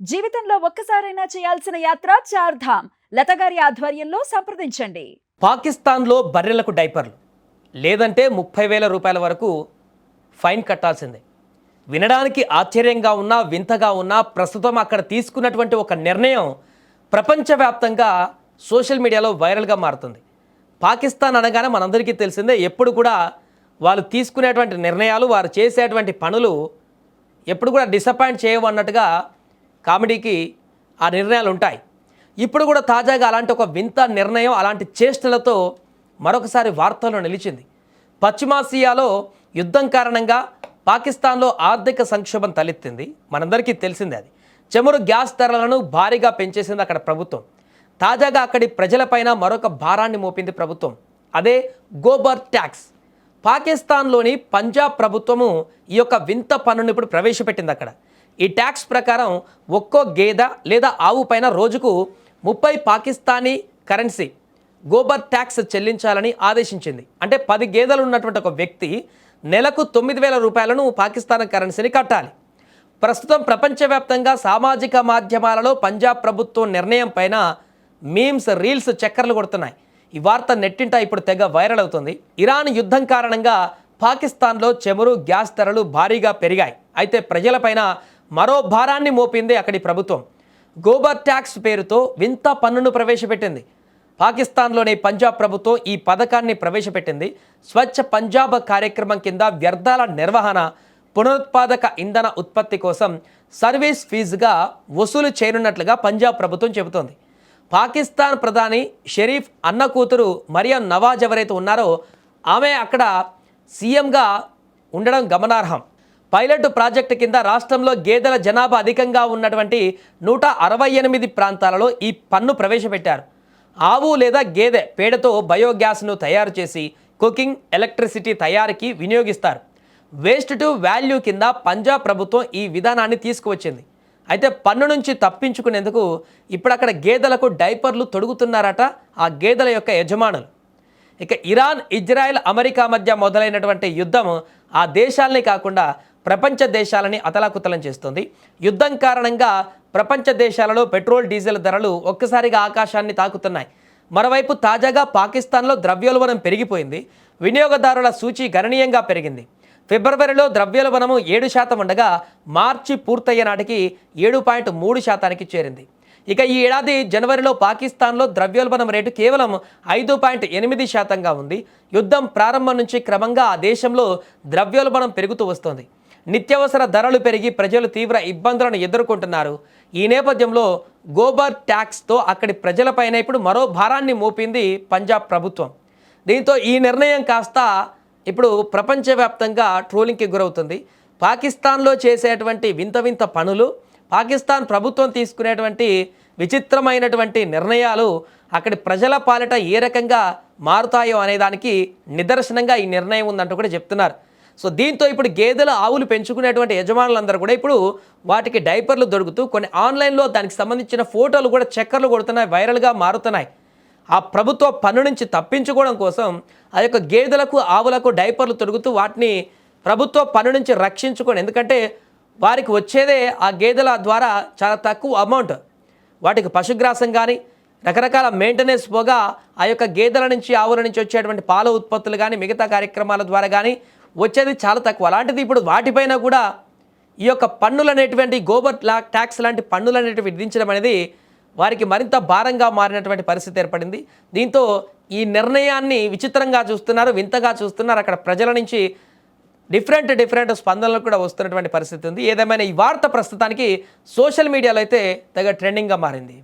జీవితంలో ఒక్కసారైనా చేయాల్సిన యాత్ర చార్ధామ్. లతగారి ఆధ్వర్యంలో సంప్రదించండి. పాకిస్తాన్లో బర్రెలకు డైపర్లు లేదంటే 30,000 రూపాయల వరకు ఫైన్ కట్టాల్సిందే. వినడానికి ఆశ్చర్యంగా ఉన్నా వింతగా ఉన్నా ప్రస్తుతం అక్కడ తీసుకున్నటువంటి ఒక నిర్ణయం ప్రపంచవ్యాప్తంగా సోషల్ మీడియాలో వైరల్గా మారుతుంది. పాకిస్తాన్ అనగానే మనందరికీ తెలిసిందే, ఎప్పుడు కూడా వాళ్ళు తీసుకునేటువంటి నిర్ణయాలు, వారు చేసేటువంటి పనులు ఎప్పుడు కూడా డిసప్పాయింట్ చేయవన్నట్టుగా కామెడీకి ఆ నిర్ణయాలు ఉంటాయి. ఇప్పుడు కూడా తాజాగా అలాంటి ఒక వింత నిర్ణయం, అలాంటి చేష్టలతో మరొకసారి వార్తల్లో నిలిచింది. పశ్చిమాసియాలో యుద్ధం కారణంగా పాకిస్తాన్లో ఆర్థిక సంక్షోభం తలెత్తింది. మనందరికీ తెలిసిందే. అది చమురు గ్యాస్ ధరలను భారీగా పెంచేసింది అక్కడ ప్రభుత్వం. తాజాగా అక్కడి ప్రజలపైన మరొక భారాన్ని మోపింది ప్రభుత్వం. అదే గోబర్ ట్యాక్స్. పాకిస్తాన్లోని పంజాబ్ ప్రభుత్వము ఈ యొక్క వింత పన్నును ఇప్పుడు ప్రవేశపెట్టింది అక్కడ. ఈ ట్యాక్స్ ప్రకారం ఒక్కో గేదె లేదా ఆవు పైన రోజుకు 30 పాకిస్తానీ కరెన్సీ గోబర్ ట్యాక్స్ చెల్లించాలని ఆదేశించింది. అంటే 10 గేదెలు ఉన్నటువంటి ఒక వ్యక్తి నెలకు 9,000 రూపాయలను పాకిస్తాన్ కరెన్సీని కట్టాలి. ప్రస్తుతం ప్రపంచవ్యాప్తంగా సామాజిక మాధ్యమాలలో పంజాబ్ ప్రభుత్వం నిర్ణయం పైన మీమ్స్, రీల్స్ చక్కర్లు కొడుతున్నాయి. ఈ వార్త నెట్టింట ఇప్పుడు తెగ వైరల్ అవుతుంది. ఇరాన్ యుద్ధం కారణంగా పాకిస్తాన్లో చమురు గ్యాస్ ధరలు భారీగా పెరిగాయి. అయితే ప్రజలపైన మరో భారాన్ని మోపింది అక్కడి ప్రభుత్వం. గోబర్ ట్యాక్స్ పేరుతో వింత పన్నును ప్రవేశపెట్టింది. పాకిస్తాన్లోని పంజాబ్ ప్రభుత్వం ఈ పథకాన్ని ప్రవేశపెట్టింది. స్వచ్ఛ పంజాబ్ కార్యక్రమం కింద వ్యర్థాల నిర్వహణ, పునరుత్పాదక ఇంధన ఉత్పత్తి కోసం సర్వీస్ ఫీజుగా వసూలు చేయనున్నట్లుగా పంజాబ్ ప్రభుత్వం చెబుతోంది. పాకిస్తాన్ ప్రధాని షరీఫ్ అన్న కూతురు మరియం నవాజ్ ఎవరైతే ఉన్నారో ఆమె అక్కడ సీఎంగా ఉండడం గమనార్హం. పైలట్ ప్రాజెక్టు కింద రాష్ట్రంలో గేదెల జనాభా అధికంగా ఉన్నటువంటి 168 ప్రాంతాలలో ఈ పన్ను ప్రవేశపెట్టారు. ఆవు లేదా గేదె పేడతో బయోగ్యాస్ను తయారు చేసి కుకింగ్, ఎలక్ట్రిసిటీ తయారీకి వినియోగిస్తారు. వేస్ట్ టు వాల్యూ కింద పంజాబ్ ప్రభుత్వం ఈ విధానాన్ని తీసుకువచ్చింది. అయితే పన్ను నుంచి తప్పించుకునేందుకు ఇప్పుడు అక్కడ గేదెలకు డైపర్లు తొడుగుతున్నారట ఆ గేదెల యొక్క యజమానులు. ఇక ఇరాన్, ఇజ్రాయెల్, అమెరికా మధ్య మొదలైనటువంటి యుద్ధం ఆ దేశాలని కాకుండా ప్రపంచ దేశాలని అతలాకుతలం చేస్తుంది. యుద్ధం కారణంగా ప్రపంచ దేశాలలో పెట్రోల్, డీజిల్ ధరలు ఒక్కసారిగా ఆకాశాన్ని తాకుతున్నాయి. మరోవైపు తాజాగా పాకిస్తాన్లో ద్రవ్యోల్బణం పెరిగిపోయింది. వినియోగదారుల సూచి గణనీయంగా పెరిగింది. ఫిబ్రవరిలో ద్రవ్యోల్బణము 7% ఉండగా మార్చి పూర్తయ్యే నాటికి 7.3% చేరింది. ఇక ఈ ఏడాది జనవరిలో పాకిస్తాన్లో ద్రవ్యోల్బణం రేటు కేవలం 5.8%గా ఉంది. యుద్ధం ప్రారంభం నుంచి క్రమంగా ఆ దేశంలో ద్రవ్యోల్బణం పెరుగుతూ వస్తోంది. నిత్యావసర ధరలు పెరిగి ప్రజలు తీవ్ర ఇబ్బందులను ఎదుర్కొంటున్నారు. ఈ నేపథ్యంలో గోబర్ ట్యాక్స్తో అక్కడి ప్రజలపైన ఇప్పుడు మరో భారాన్ని మోపింది పంజాబ్ ప్రభుత్వం. దీంతో ఈ నిర్ణయం కాస్త ఇప్పుడు ప్రపంచవ్యాప్తంగా ట్రోలింగ్కి గురవుతుంది. పాకిస్తాన్లో చేసేటువంటి వింత వింత పనులు, పాకిస్తాన్ ప్రభుత్వం తీసుకునేటువంటి విచిత్రమైనటువంటి నిర్ణయాలు అక్కడి ప్రజల పాలిట ఏ రకంగా మారుతాయో అనేదానికి నిదర్శనంగా ఈ నిర్ణయం ఉందంటూ కూడా చెప్తున్నారు. సో దీంతో ఇప్పుడు గేదెలు, ఆవులు పెంచుకునేటువంటి యజమానులందరూ కూడా ఇప్పుడు వాటికి డైపర్లు దొరుకుతూ కొన్ని ఆన్లైన్లో దానికి సంబంధించిన ఫోటోలు కూడా చక్కర్లు కొడుతున్నాయి, వైరల్గా మారుతున్నాయి. ఆ ప్రభుత్వ పన్ను నుంచి తప్పించుకోవడం కోసం ఆ యొక్క గేదెలకు, ఆవులకు డైపర్లు తొడుగుతూ వాటిని ప్రభుత్వ పన్ను నుంచి రక్షించుకొని, ఎందుకంటే వారికి వచ్చేదే ఆ గేదెల ద్వారా చాలా తక్కువ అమౌంట్. వాటికి పశుగ్రాసం కానీ రకరకాల మెయింటెనెన్స్ పోగా ఆ యొక్క గేదెల నుంచి, ఆవుల నుంచి వచ్చేటువంటి పాల ఉత్పత్తులు కానీ మిగతా కార్యక్రమాల ద్వారా కానీ వచ్చేది చాలా తక్కువ. అలాంటిది ఇప్పుడు వాటిపైన కూడా ఈ యొక్క పన్నులు అనేటువంటి గోబర్ ట్యాక్స్ లాంటి పన్నులు అనేటివి విధించడం అనేది వారికి మరింత భారంగా మారినటువంటి పరిస్థితి ఏర్పడింది. దీంతో ఈ నిర్ణయాన్ని విచిత్రంగా చూస్తున్నారు, వింతగా చూస్తున్నారు. అక్కడ ప్రజల నుంచి డిఫరెంట్ స్పందనలు కూడా వస్తున్నటువంటి పరిస్థితి ఉంది. ఏదేమైనా ఈ వార్త ప్రస్తుతానికి సోషల్ మీడియాలో అయితే తెగ ట్రెండింగ్గా మారింది.